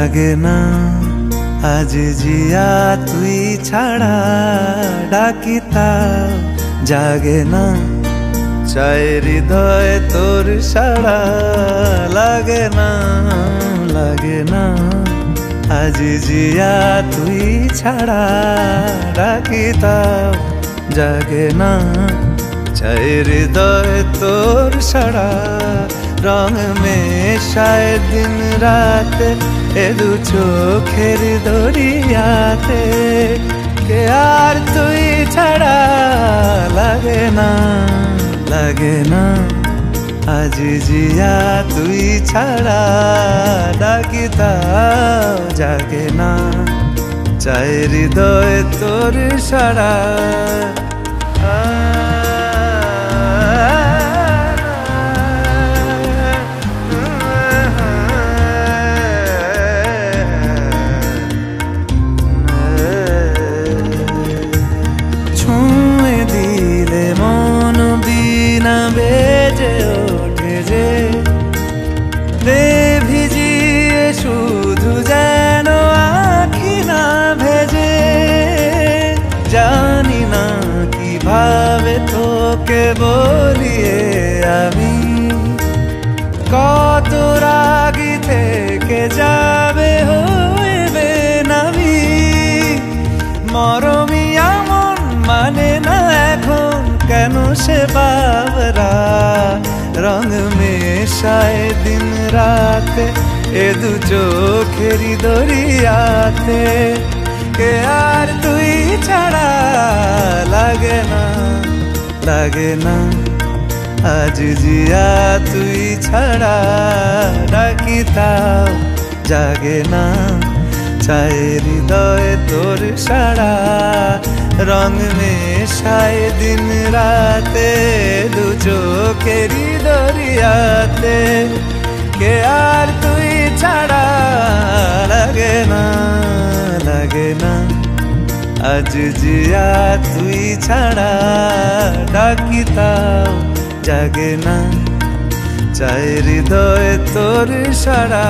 লাগে না আজ জিয়া তুই ছাড়া ডাকিতাও জাগে না চাই হৃদয় তোর সাড়া লাগে না আজ জিয়া তুই ছাড়া ডাকিতাও জাগে না চাই হৃদয় তোর সাড়া রং মেশায় দিন রাত এ দু চোখের দরিয়াতে কে আর তুই ছাড়া লাগে না আজ জিয়া তুই ছাড়া ডাকিতাও জাগে না চাই হৃদয় তোর সাড়া ছুঁয়ে দিলে মন বিনা বেজে ওঠে যে ভিজিয়ে শুধু যেন আখি না ভেজে জানি না কিভাবে তোকে বলিয়ে আমি কত রাগি থেকে যাবে হইবে নামি মরমিয়া মন মানে না এখন কেন সে বাবরা রং মেশায় দিন রাতে এ দু চোখেরি দরিয়াতে কে আর তুই ছাড়া লাগে না আজ জিয়া তুই ছাড়া ডাকিতাও জাগে না চাই হৃদয় তোর সাড়া রং মেশায় দিন রাতে দু চোখেরি দরিয়াতে কে আর তুই ছাড়া লাগে না আজ জিয়া তুই ছাড়া ডাকিতাও জাগে না চাই হৃদয় তোর সাড়া